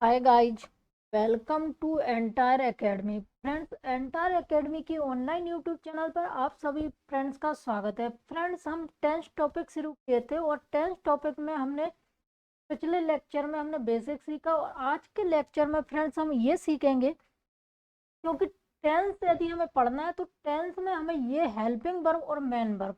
Hi guys, welcome to Entire Academy. Friends, Entire Academy की online YouTube channel पर आप सभी फ्रेंड्स का स्वागत है। फ्रेंड्स, हम टेंथ टॉपिक शुरू किए थे और टेंथ टॉपिक में हमने पिछले लेक्चर में हमने बेसिक सीखा और आज के लेक्चर में फ्रेंड्स हम ये सीखेंगे, क्योंकि टेंस यदि हमें पढ़ना है तो टेंस में हमें ये हेल्पिंग वर्ब और मेन वर्ब,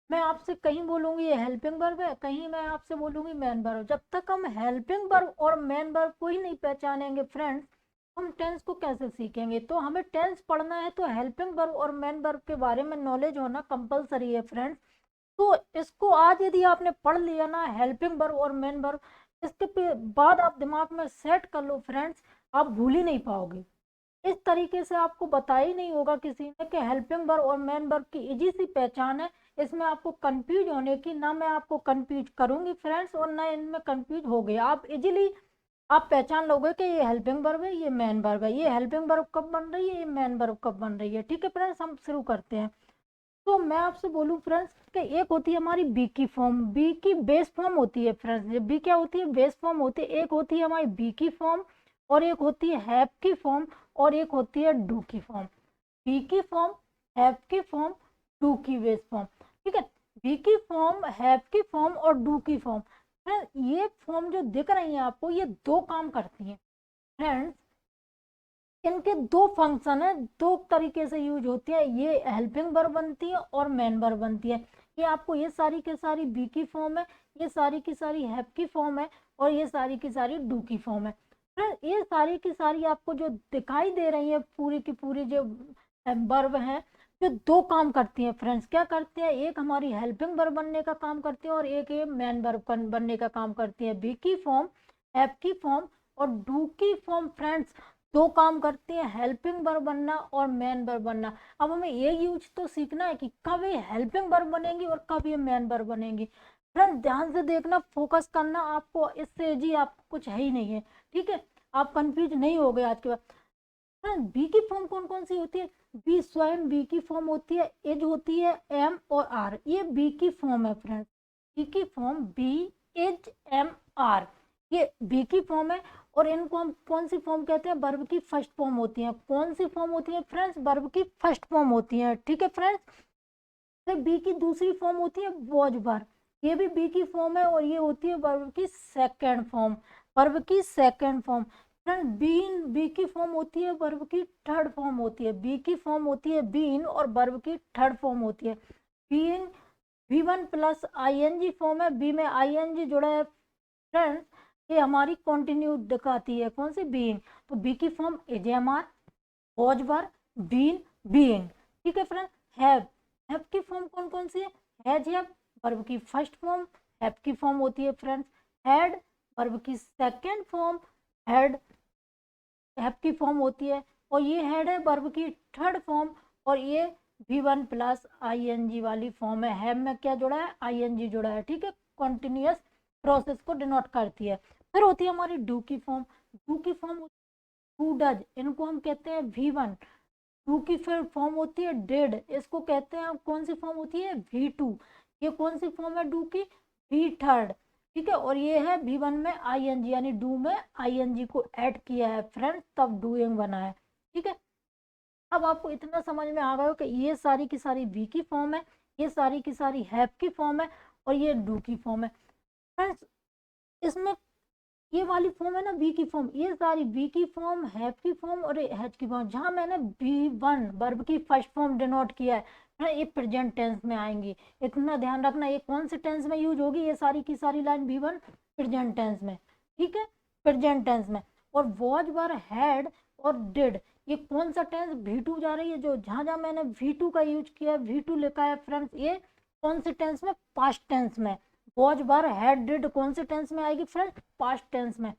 मैं आपसे कहीं बोलूंगी ये हेल्पिंग वर्ब है, कहीं मैं आपसे बोलूंगी मेन वर्ब। जब तक हम हेल्पिंग वर्ब और मेन वर्ब को ही नहीं पहचानेंगे फ्रेंड्स, हम टेंस को कैसे सीखेंगे। तो हमें टेंस पढ़ना है तो हेल्पिंग वर्ब और मेन वर्ब के बारे में नॉलेज होना कंपलसरी है फ्रेंड्स। तो इसको आज यदि आपने पढ़ लिया ना, हेल्पिंग वर्ब और मेन वर्ब, इसके बाद आप दिमाग में सेट कर लो फ्रेंड्स, आप भूल ही नहीं पाओगे। इस तरीके से आपको बताया ही नहीं होगा किसी ने कि हेल्पिंग वर्ब और मेन वर्ब की इजी सी पहचान है। इसमें आपको कंफ्यूज होने की ना मैं आपको कंफ्यूज करूंगी फ्रेंड्स, और ना इनमें कंफ्यूज हो गए आप इजीली आप पहचान लोगे कि ये हेल्पिंग वर्ब है, ये मेन वर्ब है, ये हेल्पिंग वर्ब कब बन रही है, ये मेन वर्ब कब बन रही है। ठीक है फ्रेंड्स, हम शुरू करते हैं। तो मैं आपसे बोलूं फ्रेंड्स कि एक होती है हमारी बी की फॉर्म, बी की बेस फॉर्म होती है फ्रेंड्स। बी क्या होती है? बेस फॉर्म होती है। एक होती है हमारी बी की फॉर्म, और एक होती है हैव की फॉर्म, और एक होती है डू की फॉर्म। बी की फॉर्म, हैव की फॉर्म, डू की बेस फॉर्म। ठीक है, बी की फॉर्म, हैव की फॉर्म और डू की फॉर्म। ये फॉर्म जो दिख रही है आपको, ये दो काम करती है फ्रेंड्स। इनके दो फंक्शन है, दो तरीके से यूज होती है। ये हेल्पिंग वर्ब बनती है और मेन वर्ब बनती है। ये आपको ये सारी की सारी बी की फॉर्म है, ये सारी की सारी हैव की फॉर्म है, और ये सारी की सारी डू की फॉर्म है। फिर ये सारी की सारी आपको जो दिखाई दे रही है पूरी की पूरी जो वर्ब है, जो दो काम करती हैं फ्रेंड्स। क्या करती है? एक हमारी हेल्पिंग वर्ब बनने का काम करती है और एक ये मेन वर्ब बनने का काम करती है। बी की फॉर्म, हैव की फॉर्म और डू की फॉर्म फ्रेंड्स दो काम करती है, हेल्पिंग वर्ब बनना और मेन वर्ब बनना। अब हमें ये यूज तो सीखना है कि कब ये हेल्पिंग वर्ब बनेंगी और कब ये मेन वर्ब बनेंगी। फ्रेंड ध्यान से देखना, फोकस करना, आपको इससे जी आपको कुछ है ही नहीं है। ठीक है, आप कंफ्यूज नहीं हो गए आज के बाद। फ्रेंड बी की फॉर्म कौन कौन सी होती है? बी स्वयं बी की फॉर्म होती है, एज होती है, एम और आर, ये बी की फॉर्म है फ्रेंड्स। बी की form be, is, am, are, ये बी की फॉर्म है। और इनको हम कौन सी फॉर्म कहते हैं? वर्ब की फर्स्ट फॉर्म होती है। कौन सी फॉर्म होती है फ्रेंड्स? वर्ब की फर्स्ट फॉर्म होती है। ठीक है फ्रेंड्स, फिर बी की दूसरी फॉर्म होती है वॉज वर्ब, ये भी बी की फॉर्म है और ये होती है वर्ब की सेकंड फॉर्म, वर्ब की second form. Friend been, be की फॉर्म होती है, वर्ब की थर्ड फॉर्म होती है। बी की फॉर्म होती है बीन और वर्ब की थर्ड फॉर्म होती है। Been V one plus I N G form है, बी में आई एन जी जुड़ा है फ्रेंड्स, ये हमारी कंटिन्यू दिखाती है। कौन सी? बीइंग। तो बी की form is am are, was were, been, being. ठीक है फ्रेंड, हैव की फॉर्म कौन कौन सी है? हैज, हैव, वर्ब की फर्स्ट फॉर्म हैव की फॉर्म होती है फ्रेंड्स। हैड, वर्ब की सेकंड फॉर्म हैड, हैव की फॉर्म होती है। और ये हैड है वर्ब की थर्ड फॉर्म, और ये V one plus I N G वाली फॉर्म है। हैव में क्या जुड़ा है? आई एन जी जुड़ा है। ठीक है, कॉन्टिन्यूस प्रोसेस को डिनोट करती है। फिर होती है हमारी डू की फॉर्म। डू की फॉर्म, डू डज, इनको हम कहते हैं वी वन। टू की फिर फॉर्म होती है डेड, इसको कहते हैं कौन सी फॉर्म होती है? V two. ये कौन सी फॉर्म है डू की? V third. ठीक है, और ये है वी वन में आई एन जी, यानी डू में आई एन जी को ऐड किया है फ्रेंड्स, तब डूइंग बना है। ठीक है, अब आपको इतना समझ में आ गया हो कि ये सारी की सारी वी की फॉर्म है, ये सारी की सारी हैव की फॉर्म है, और ये डू की फॉर्म है फ्रेंड्स। इसमें ये वाली फॉर्म है ना बी की फॉर्म, ये सारी बी की फॉर्म, हैव की फॉर्म और हैज की फॉर्म, जहां मैंने बी वन वर्ब की फर्स्ट फॉर्म डिनोट किया है ना, ये प्रेजेंट टेंस में आएंगी। इतना ध्यान रखना, ये कौन से टेंस में यूज होगी? ये सारी की सारी line be one present tense में। ठीक है, प्रेजेंट टेंस में। और वॉज वर, हैड और डिड, ये कौन सा टेंस? वी टू जा रही है, जो जहां जहां मैंने वी टू का यूज किया, वी टू लिखा है फ्रेंड्स, ये कौन से टेंस में? पास्ट टेंस में। वॉज वर, हैड, डिड कौन से टेंस में आएगी फ्रेंड्स? पास्ट टेंस में।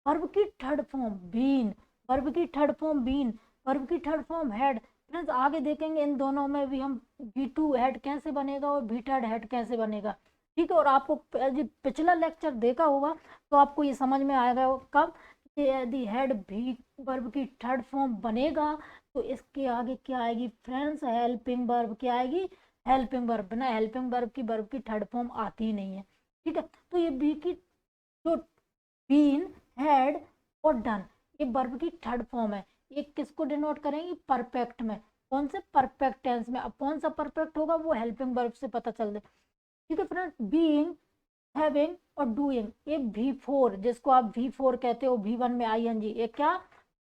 वर्ब की थर्ड फॉर्म बीन, वर्ब की थर्ड फॉर्म बीन, वर्ब की थर्ड फॉर्म हैड। फ्रेंड्स आगे देखेंगे इन दोनों में भी हम बी टू हैड कैसे बनेगा और बी थर्ड हैड कैसे बनेगा। ठीक है, और आपको पिछला लेक्चर देखा होगा तो आपको ये समझ में आएगा कब कि यदि हैड भी वर्ब की थर्ड फॉर्म बनेगा तो इसके आगे क्या आएगी फ्रेंड्स? Helping verb. क्या आएगी? Helping verb. बिना हेल्पिंग वर्ब की वर्ब की थर्ड फॉर्म आती ही नहीं है। ठीक है, तो ये बी की जो बीन, हैड और डन, ये वर्ब की थर्ड फॉर्म है। ये किसको डिनोट करेंगी? परफेक्ट में। कौन से? परफेक्ट टेंस में। अब कौन सा परफेक्ट होगा वो हेल्पिंग वर्ब से पता चल दे। ठीक है फ्रेंड्स, बीइंग, हैविंग और डूइंग, ये V4 जिसको आप V4 कहते हो, V1 में ING, ये क्या?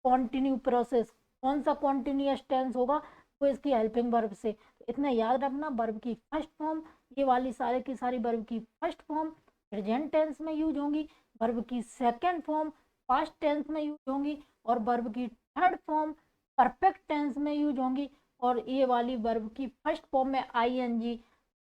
Continue process. कौन सा कॉन्टिन्यूअस टेंस होगा? वो इसकी हेल्पिंग वर्ब से। तो इतना याद रखना, वर्ब की फर्स्ट फॉर्म, ये वाली सारे की सारी वर्ब की फर्स्ट फॉर्म प्रेजेंट टेंस में यूज होंगी, वर्ब की सेकेंड फॉर्म पास्ट टेंस में यूज होंगी, और वर्ब की थर्ड फॉर्म परफेक्ट टेंस में यूज होंगी, और ये वाली वर्ब की फर्स्ट फॉर्म में ING।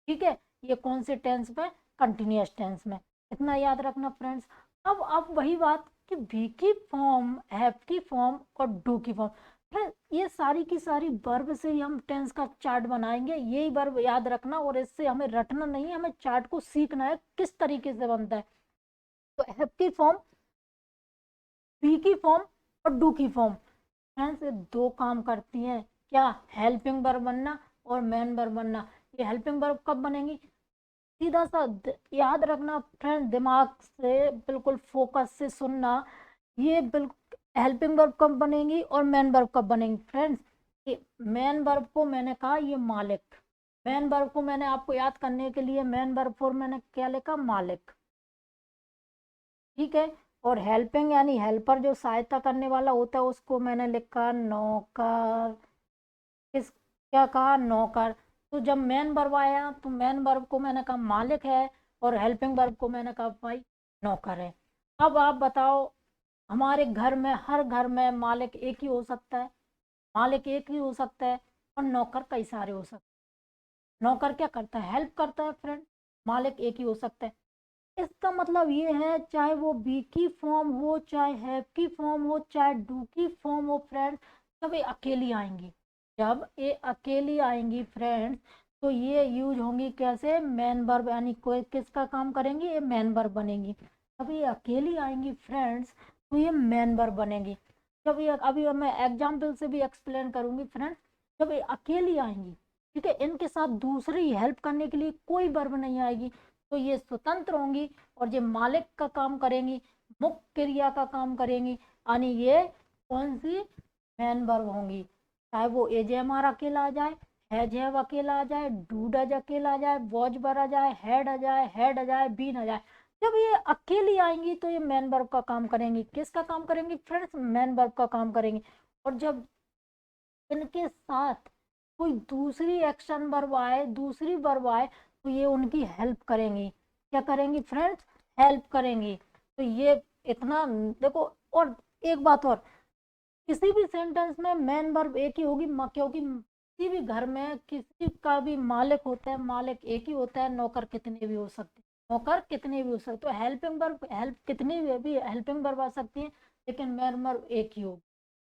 ठीक है, ये कौन से टेंस में? कंटिन्यूअस टेंस में। इतना याद रखना फ्रेंड्स। अब वही बात कि बी की फॉर्म, हैव की फॉर्म और डू की फॉर्म। फ्रेंड्स ये सारी की सारी वर्ब से ही हम टेंस का चार्ट बनाएंगे, यही वर्ब याद रखना, और इससे हमें रटना नहीं है, हमें चार्ट को सीखना है किस तरीके से बनता है। तो हैव की फॉर्म, बी की फॉर्म और डू की फॉर्म, फ्रेंड्स ये दो काम करती हैं। क्या? हेल्पिंग वर्ब बनना और मेन वर्ब बनना। ये हेल्पिंग वर्ब कब बनेंगी? सीधा सा याद रखना फ्रेंड, दिमाग से बिल्कुल फोकस से सुनना। ये बिल्कुल हेल्पिंग वर्ब कब बनेंगी और मेन वर्ब कब बनेंगी? फ्रेंड्स ये मेन वर्ब को मैंने कहा ये मालिक, मेन वर्ब को मैंने आपको याद करने के लिए मेन वर्ब फॉर मैंने क्या लिखा? मालिक। ठीक है, और हेल्पिंग यानी हेल्पर जो सहायता करने वाला होता है उसको मैंने लिखा नौकर। किस, क्या कहा? नौकर। तो जब मेन वर्ब आया तो मेन वर्ब को मैंने कहा मालिक है, और हेल्पिंग वर्ब को मैंने कहा भाई नौकर है। अब आप बताओ, हमारे घर में, हर घर में मालिक एक ही हो सकता है, मालिक एक ही हो सकता है, और नौकर कई सारे हो सकते हैं। नौकर क्या करता है? हेल्प करता है फ्रेंड। मालिक एक ही हो सकता है। इसका मतलब ये है, चाहे वो बी की फॉर्म हो, चाहे हैव की फॉर्म हो, चाहे डू की फॉर्म हो फ्रेंड्स, सब ये अकेली आएंगी। जब ये अकेली आएंगी फ्रेंड्स, तो ये यूज होंगी कैसे? मेन वर्ब, यानी कोई किसका काम करेंगी? ये मेन वर्ब बनेंगी। जब ये अकेली आएंगी फ्रेंड्स, तो ये मेन वर्ब बनेंगी। जब ये, अभी मैं एग्जाम्पल से भी एक्सप्लेन करूंगी फ्रेंड्स। जब ये अकेली आएंगी, ठीक है, इनके साथ दूसरी हेल्प करने के लिए कोई वर्ब नहीं आएगी, तो ये स्वतंत्र होंगी, और ये मालिक का काम करेंगी, मुख्य क्रिया का काम करेंगी, यानी ये कौन सी? मेन वर्ब होंगी। चाहे वो एज एम आर अकेला आ जाए, हैज हैव अकेला आ जाए, डू डज अकेला आ जाए, वॉज वर आ जाए, हेड आ जाए, बीन आ जाए, जब ये अकेली आएंगी तो ये मेन वर्ब का काम करेंगी। किसका काम करेंगी फ्रेंड्स? मेन वर्ब का काम करेंगी। और जब इनके साथ कोई दूसरी एक्शन वर्ब आए, दूसरी वर्ब आए, तो ये उनकी हेल्प करेंगी। क्या करेंगी फ्रेंड्स? हेल्प करेंगी। तो ये इतना देखो। और एक बात और, किसी भी सेंटेंस में मेन वर्ब एक ही होगी, क्योंकि किसी भी घर में किसी का भी मालिक होता है, मालिक एक ही होता है, नौकर कितने भी हो सकते हैं, नौकर कितने भी हो सकते। तो हेल्पिंग वर्ब, हेल्प कितनी भी हेल्पिंग वर्ब आ सकती है, लेकिन मेन वर्ब एक ही होगी।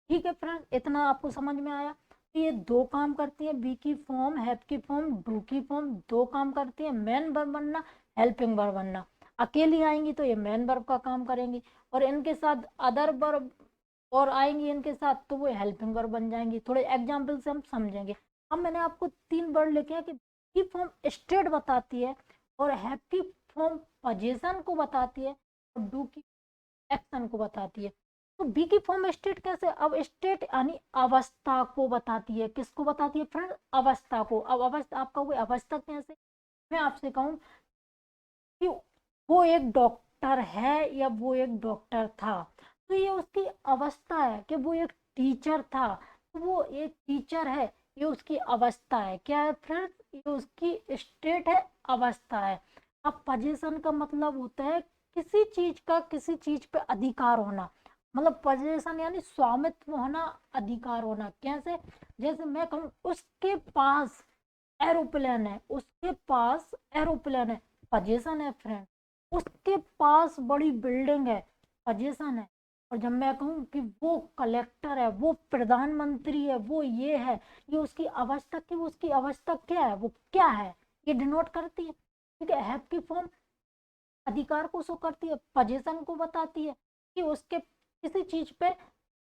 ठीक है फ्रेंड, इतना आपको समझ में आया? तो ये दो काम करती है, बी की फॉर्म, हैव की फॉर्म, डू की फॉर्म, दो काम करती है, मेन वर्ब बनना, हेल्पिंग वर्ब बनना। अकेली आएंगी तो ये मेन वर्ब का काम करेंगी, और इनके साथ अदर वर्ब और आएंगी इनके साथ, तो वो हेल्पिंग वर्ब बन जाएंगी। थोड़े एग्जाम्पल से हम समझेंगे। अब मैंने आपको तीन वर्ड लिखे हैं कि की फॉर्म स्टेट बताती है, और हैव की फॉर्म पोजीशन को बताती है, और डू की एक्शन को बताती है। तो बी की फॉर्म स्टेट कैसे? अब स्टेट यानी अवस्था को बताती है। किसको बताती है फ्रेंड? अवस्था को। अब अवस्था, आप कहोगे अवस्था कैसे? मैं आपसे कहूँ कि वो एक डॉक्टर है या वो एक डॉक्टर था, तो ये उसकी अवस्था है। कि वो एक टीचर था, तो वो एक टीचर है, ये उसकी अवस्था है। क्या है फ्रेंड्स? ये उसकी स्टेट है, अवस्था है। अब पोजीशन का मतलब होता है किसी चीज का किसी चीज पे अधिकार होना। मतलब पोजीशन यानी स्वामित्व होना, अधिकार होना। कैसे? जैसे मैं कहूँ उसके पास एरोप्लेन है, उसके पास एरोप्लेन है, पोजीशन है फ्रेंड। उसके पास बड़ी बिल्डिंग है, पोजीशन है। और जब मैं कहूँ कि वो कलेक्टर है, वो प्रधानमंत्री है, वो ये है, ये उसकी अवस्था की, वो उसकी अवस्था क्या है, वो क्या है, ये डिनोट करती है। ठीक है, हैव की फॉर्म अधिकार को शो करती है, पोजीशन को बताती है कि उसके किसी चीज पे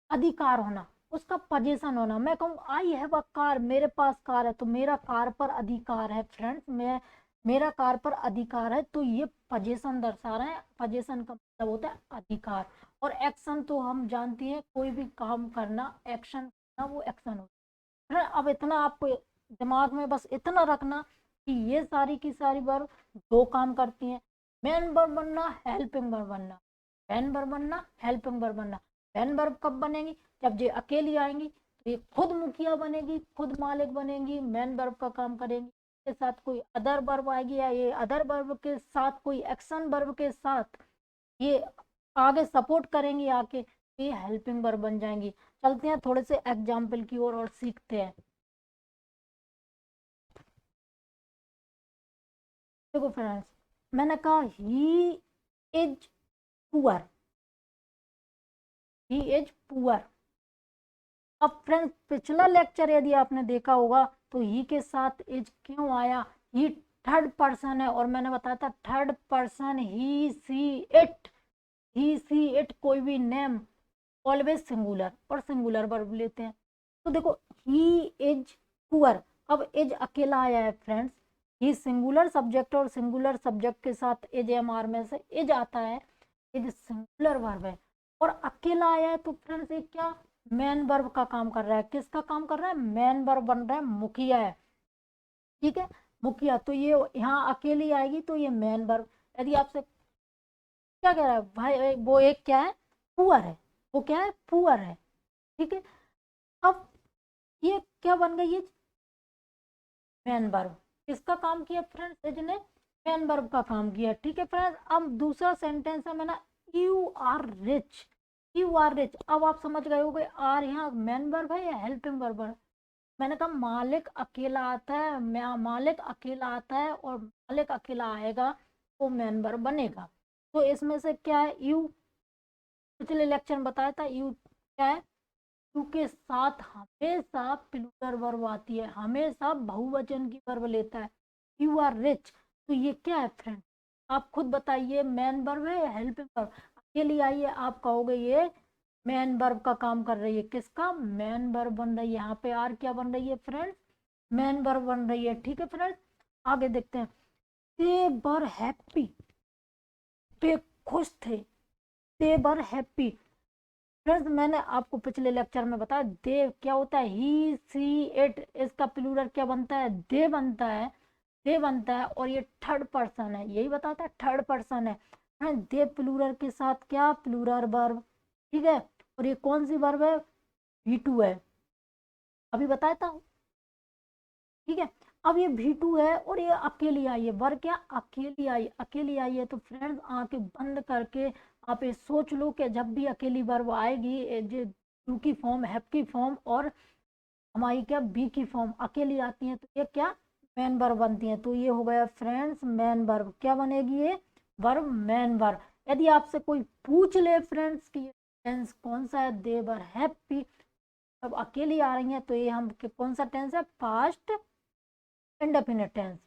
अधिकार होना, उसका पोजीशन होना। मैं कहूँ आई हैव अ कार, मेरे पास कार है, तो मेरा कार पर अधिकार है फ्रेंड्स। मैं, मेरा कार पर अधिकार है, तो ये पोजीशन दर्शा रहे हैं। पोजीशन का मतलब होता है अधिकार। और एक्शन तो हम जानते हैं, कोई भी काम करना, एक्शन करना, वो एक्शन होता है। अब इतना आपको दिमाग में बस इतना रखना कि ये सारी की सारी वर्ब दो काम करती हैं। मेन वर्ब बनना, हेल्पिंग वर्ब बनना। मेन वर्ब बनना, हेल्पिंग वर्ब बनना। मेन वर्ब कब बनेगी? जब ये अकेली आएंगी तो ये खुद मुखिया बनेगी, खुद मालिक बनेगी, मेन वर्ब का काम करेंगी। के साथ कोई अदर वर्ब आएगी या ये अदर वर्ब के साथ कोई एक्शन वर्ब के साथ ये आगे सपोर्ट करेंगी आके, ये हेल्पिंग वर्ब बन जाएंगी। चलते हैं थोड़े से एग्जाम्पल की ओर और सीखते हैं। देखो फ्रेंड्स, मैंने कहा he is poor, he is poor. अब फ्रेंड्स पिछला लेक्चर यदि आपने देखा होगा तो ही के साथ इज क्यों आया? ही थर्ड पर्सन है और मैंने बताया था third person, he see it, he see it कोई भी नेम ऑलवेज सिंगुलर और सिंगुलर वर्ब लेते हैं। तो देखो ही इज पुअर, अब इज अकेला आया है फ्रेंड्स, ही सिंगुलर सब्जेक्ट और सिंगुलर सब्जेक्ट के साथ इज एम आर में से इज आता है, इज सिंगुलर वर्ब है और अकेला आया है तो फ्रेंड्स ये क्या मेन वर्ब का काम कर रहा है। किसका काम कर रहा है? मेन वर्ब बन रहा है, मुखिया है। ठीक है, मुखिया, तो ये यहाँ अकेली आएगी तो ये मेन वर्ब। यदि आपसे क्या कह रहा है भाई, वो एक क्या है? पुअर है, वो क्या है? पुअर है। ठीक है, अब ये क्या बन गई? ये मेन वर्ब। किसका काम किया फ्रेंड्स? इसने मेन वर्ब का काम किया। ठीक है फ्रेंड्स, अब दूसरा सेंटेंस है मैंने, you are rich, you are rich. अब आप समझ गए होंगे आर यहाँ मेन वर्ब है या हेल्पिंग वर्ब है। मैंने कहा मालिक अकेला आता है, मालिक अकेला आता है और मालिक अकेला आएगा तो मेन वर्ब बनेगा। तो इसमें से क्या है? यू, पिछले लेक्चर में बताया था यू क्या है? यू के साथ हमेशा प्लूरल वर्ब आती है, हमेशा बहुवचन की वर्ब लेता है। यू आर रिच, तो ये क्या है फ्रेंड? आप खुद बताइए, मेन वर्ब है या हेल्पिंग वर्ब? अकेली आइए, आप कहोगे ये मेन वर्ब का काम कर रही है। किसका? मेन वर्ब बन रही है। यहाँ पे आर क्या बन रही है फ्रेंड्स? मेन वर्ब बन रही है। ठीक है फ्रेंड्स, आगे देखते हैं। दे वर हैप्पी, वे खुश थे, दे वर हैप्पी। फ्रेंड्स मैंने आपको पिछले लेक्चर में बताया दे क्या होता है? ही सी इट, इसका प्लूरल क्या बनता है? दे बनता है, दे बनता है और ये थर्ड पर्सन है, यही बताता है थर्ड पर्सन है। दे प्लूरल के साथ क्या? Plural verb. ठीक है, और ये कौन सी वर्ब है? वी टू है, अभी बताया था। ठीक है, अब ये V2 है और ये अकेली आई है। वर्ब क्या? अकेली आई, अकेली आई है। तो फ्रेंड्स आंखें बंद करके आप ये सोच लो कि जब भी अकेली वर्ब आएगी, जो टू की फॉर्म, हैव की फॉर्म और हमारी क्या बी की फॉर्म अकेली आती है तो ये क्या मेन वर्ब बनती है। तो ये हो गया फ्रेंड्स मेन वर्ब। क्या बनेगी ये? Verb main verb. यदि आपसे कोई पूछ ले फ्रेंड्स कि टेंस कौन सा है, दे वर हैप्पी, अब अकेली आ रही है तो ये हम कौन सा टेंस है? Past indefinite tense.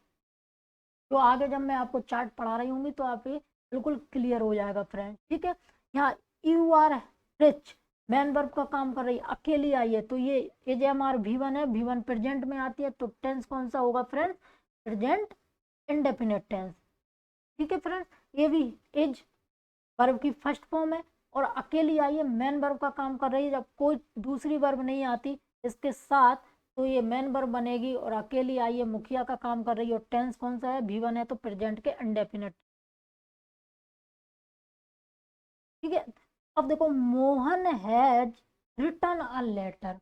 तो आगे जब मैं आपको चार्ट पढ़ा रही होंगी तो आप ये बिल्कुल क्लियर हो जाएगा फ्रेंड। ठीक है, यहाँ you are rich man verb का काम कर रही है, अकेली आई है तो ये एज एम आर V1 है, V1 प्रेजेंट में आती है तो टेंस कौन सा होगा फ्रेंड? Present indefinite tense. ठीक है फ्रेंड, ये भी एज वर्ब की फर्स्ट फॉर्म है और अकेली आई है, मेन वर्ब का काम कर रही है। जब कोई दूसरी वर्ब नहीं आती इसके साथ तो ये मेन वर्ब बनेगी और अकेली आई है, मुखिया का काम कर रही है और टेंस कौन सा है? V1 है तो प्रेजेंट के इंडेफिनिट। ठीक है, अब देखो Mohan has written a letter,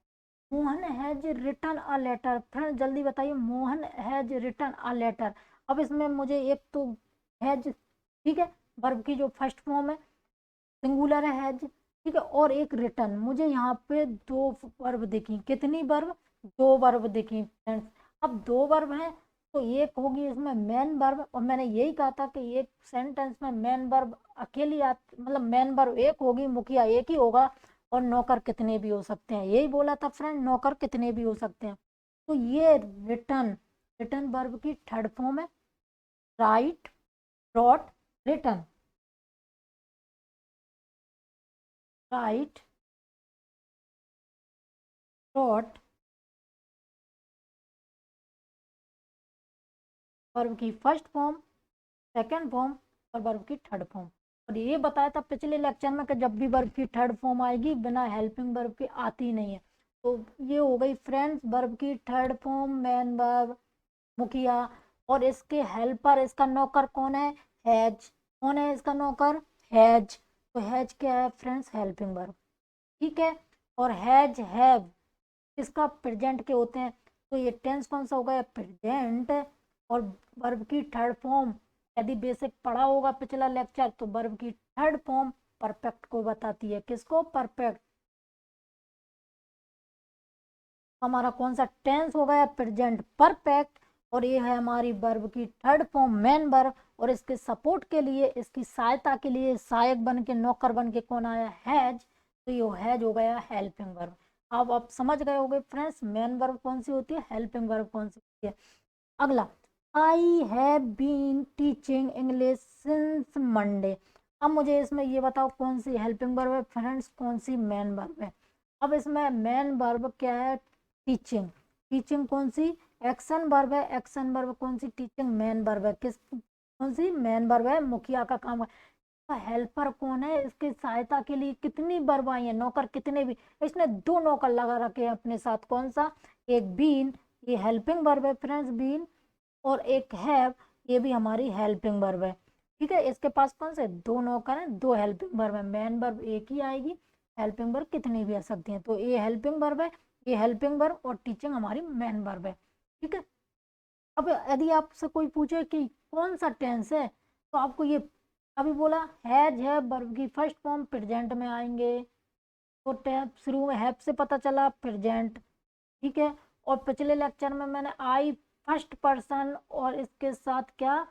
Mohan has written a letter. Friend जल्दी बताइए, Mohan has written a letter. अब इसमें मुझे एक तो हैज, ठीक है, वर्ब की जो फर्स्ट फॉर्म है सिंगुलर है हैज, ठीक है, और एक रिटर्न। मुझे यहाँ पे दो वर्ब दिखी, कितनी वर्ब? दो वर्ब दिखी फ्रेंड्स। अब दो वर्ब हैं तो एक होगी इसमें मेन वर्ब, और मैंने यही कहा था कि एक सेंटेंस में मेन वर्ब अकेली मतलब मेन वर्ब एक होगी, मुखिया एक ही होगा और नौकर कितने भी हो सकते हैं, यही बोला था फ्रेंड, नौकर कितने भी हो सकते हैं। तो ये रिटर्न, रिटर्न वर्ब की थर्ड फॉर्म है, write, wrote, written. Write, wrote verb की फर्स्ट फॉर्म, सेकंड फॉर्म और वर्ब की थर्ड फॉर्म। और ये बताया था पिछले लेक्चर में कि जब भी वर्ब की थर्ड फॉर्म आएगी बिना हेल्पिंग वर्ब के आती नहीं है। तो ये हो गई फ्रेंड्स वर्ब की थर्ड फॉर्म, मैन वर्ब, मुखिया। और इसके हेल्पर, इसका नौकर कौन है? हैज। कौन है इसका नौकर? हैज। तो हैज क्या है फ्रेंड्स? Helping verb. ठीक है। और हैज, हैव इसका प्रेजेंट के होते हैं। तो ये टेंस कौन सा होगा? प्रेजेंट। और वर्ब की थर्ड फॉर्म, यदि बेसिक पढ़ा होगा पिछला लेक्चर, तो वर्ब की थर्ड फॉर्म परफेक्ट को बताती है। किसको? परफेक्ट। हमारा कौन सा टेंस हो गया? Present perfect. और ये है हमारी वर्ब की थर्ड फॉर्म, मेन वर्ब। और इसके सपोर्ट के लिए, इसकी सहायता के लिए सहायक बन के, नौकर बन के कौन आया? हैज। तो ये हैज हो गया हेल्पिंग वर्ब। अब आप समझ गए होंगे फ्रेंड्स मेन वर्ब कौन सी होती है, हेल्पिंग वर्ब कौन सी होती है। अगला, I have been teaching English since Monday. अब मुझे इसमें ये बताओ कौन सी हेल्पिंग वर्ब है फ्रेंड्स, कौन सी मेन वर्ब है। अब इसमें मेन वर्ब क्या है? टीचिंग। टीचिंग कौन सी? एक्शन वर्ब है। एक्शन वर्ब कौन सी? टीचिंग। मेन वर्ब है किस? कौन सी? मेन वर्ब है, मुखिया का काम है। हेल्पर कौन है? इसकी सहायता के लिए कितनी वर्ब आई है? नौकर कितने भी, इसने दो नौकर लगा रखे हैं अपने साथ। कौन सा? एक बीन, ये हेल्पिंग वर्ब है फ्रेंड्स, बीन। और एक हैव, ये भी हमारी हेल्पिंग वर्ब है। ठीक है, इसके पास कौन से? दो नौकर हैं, दो हेल्पिंग वर्ब है। मेन वर्ब एक ही आएगी, हेल्पिंग वर्ब कितनी भी आ सकती हैं। तो ये हेल्पिंग वर्ब है, ये हेल्पिंग वर्ब, और टीचिंग हमारी मेन वर्ब है। ठीक है। अब यदि आपसे कोई पूछे कि कौन सा टेंस है, तो आपको ये अभी बोला हैज है, वर्ब की फर्स्ट फॉर्म प्रेजेंट में आएंगे। तो टैब शुरू में हैव से पता चला प्रेजेंट। ठीक है। और पिछले लेक्चर में मैंने आई फर्स्ट पर्सन, और इसके साथ क्या?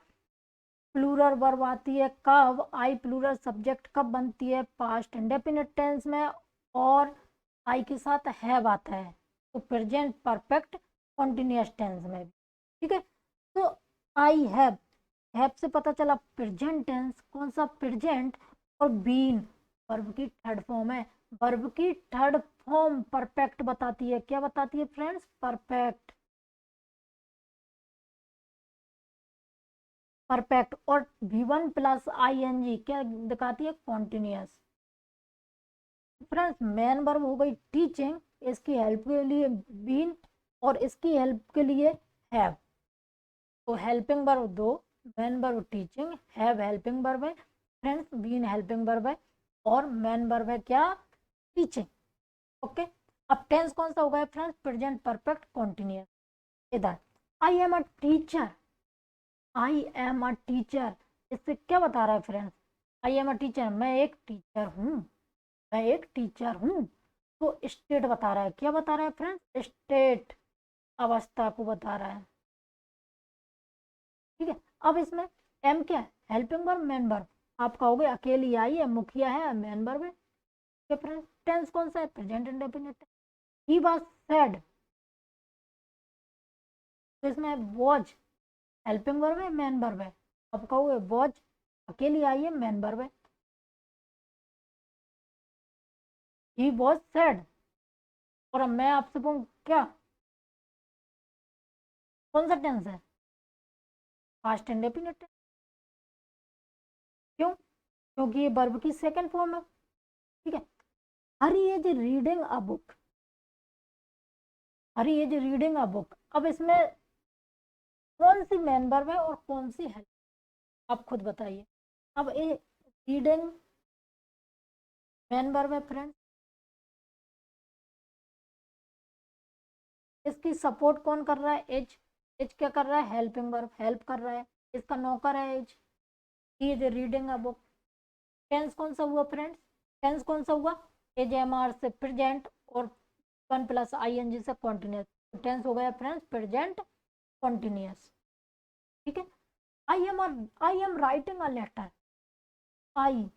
प्लूरल वर्ब आती है कब? आई प्लूरल सब्जेक्ट कब बनती है? पास्ट इंडेफिनिट टेंस में। और आई के साथ हैव आता है तो प्रेजेंट परफेक्ट कॉन्टिन्यूअस टेंस में भी। ठीक है। तो आई हैव से पता चला प्रेजेंट टेंस, कौन सा? प्रेजेंट। और बीन वर्ब की थर्ड फॉर्म है। वर्ब की थर्ड फॉर्म परफेक्ट बताती है। क्या बताती है फ्रेंड्स? परफेक्ट। परफेक्ट। और V1 प्लस ING क्या दिखाती है? कॉन्टिन्यूअस। फ्रेंड्स मेन वर्ब हो गई टीचिंग, इसकी हेल्प के लिए बीन, और इसकी हेल्प के लिए हैव। तो हेल्पिंग वर्ब दो, main verb teaching, have helping verb है फ्रेंड्स, बीन हेल्पिंग वर्ब है, और मेन वर्ब है क्या? टीचिंग। ओके। अब टेंस कौन सा होगा फ्रेंड्स? Present perfect continuous. इधर I am a teacher, I am a teacher, इससे क्या बता रहा है friends? I am a teacher, मैं एक टीचर हूँ, मैं एक टीचर हूँ। तो स्टेट बता रहा है। क्या बता रहा है फ्रेंड्स? स्टेट, अवस्था को बता रहा है। ठीक है। अब इसमें एम क्या है? Helping verb, main verb. आप कहोगे अकेली आई है, मुखिया है, मेन वर्ब है। ठीक है फ्रेंड्स। टेंस कौन सा है? Present indefinite. He was said, तो इसमें वॉज हेल्पिंग वर्ब है, मेन वर्ब है। आप कहोगे वॉज अकेली आई है, मेन वर्ब है। He was said. और अब मैं आपसे कहूँ क्या, कौन सा टेंस है? Past indefinite. क्यों? क्योंकि ये वर्ब की सेकंड फॉर्म है। ठीक है। Hari is reading a book, Hari is reading a book. अब इसमें कौन सी मेन वर्ब है और कौन सी है? आप खुद बताइए। अब ये रीडिंग मेन वर्ब है फ्रेंड, इसकी सपोर्ट कौन कर रहा है? एज। एज क्या कर रहा है? हेल्पिंग वर्ब, हेल्प कर रहा है। इसका नौकर है is. He is reading a book. Tense कौन सा हुआ फ्रेंड्स? टेंस कौन सा हुआ? एज एम आर से प्रेजेंट, और 1 प्लस ING से कॉन्टिन्यूस। टेंस हो गया फ्रेंड्स प्रेजेंट कॉन्टिन्यूस। ठीक है। I am writing a letter, I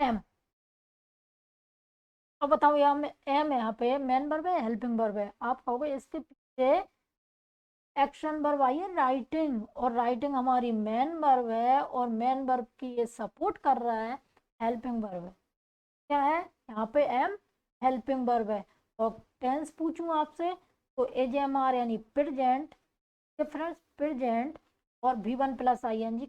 am. अब बताओ यहाँ में एम, यहाँ पे मेन वर्ब है, हेल्पिंग वर्ब है। आप कहोगे इसके पीछे एक्शन वर्ब आई है राइटिंग, और राइटिंग हमारी मेन वर्ब है, और मेन वर्ब की ये सपोर्ट कर रहा है हेल्पिंग वर्ब है। क्या है यहाँ पे? एम हेल्पिंग वर्ब है। और टेंस पूछूं आपसे तो AJMR यानी प्रेजेंट, फ्रेंड्स प्रेजेंट, और V1 प्लस ING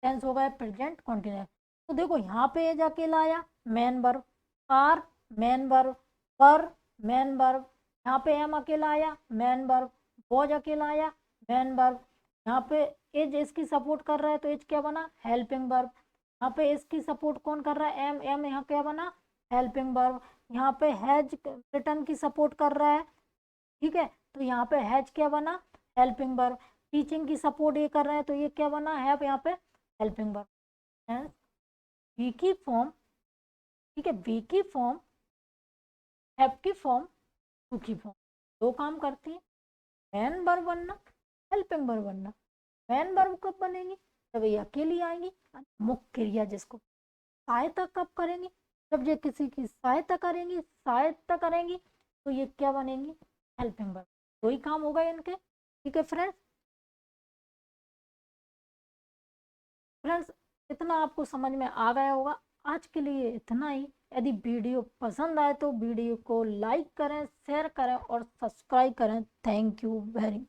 टेंस हो गया प्रेजेंट कंटिन्यूअस। तो देखो यहाँ पे एज अकेला आया, main verb, are main verb, पर मेन वर्ब, यहाँ पे एम अकेला आया, मेन वर्ब, वॉज अकेला आया, मेन वर्ब, यहाँ पे एज इसकी सपोर्ट कर रहा है तो एज क्या बना, हेल्पिंग वर्ब, यहाँ पे इसकी सपोर्ट कौन कर रहा है, एम, एम यहाँ क्या बना, हेल्पिंग वर्ब, यहाँ पे हैज रिटर्न की सपोर्ट कर रहा है, ठीक है, तो यहाँ पे हैज क्या बना, हेल्पिंग वर्ब, टीचिंग की सपोर्ट ये कर रहे हैं तो ये क्या बना, हैव यहाँ पे हेल्पिंग वर्ब। वी की फॉर्म, ठीक है, वी की फॉर्म, हैव की फॉर्म, टू की फॉर्म, दो काम करती है, मैन वर्ब बनना, हेल्पिंग वर्ब बनना। मैन वर्ब कब बनेगी, जब ये अकेली आएंगी, मुख्य क्रिया जिसको सहायता कब करेंगी, जब ये किसी की सहायता करेंगी, सहायता करेंगी तो ये क्या बनेंगी, हेल्पिंग वर्ब। दो ही काम होगा इनके, ठीक है फ्रेंड्स। फ्रेंड्स इतना आपको समझ में आ गया होगा, आज के लिए इतना ही। यदि वीडियो पसंद आए तो वीडियो को लाइक करें, शेयर करें और सब्सक्राइब करें। Thank you very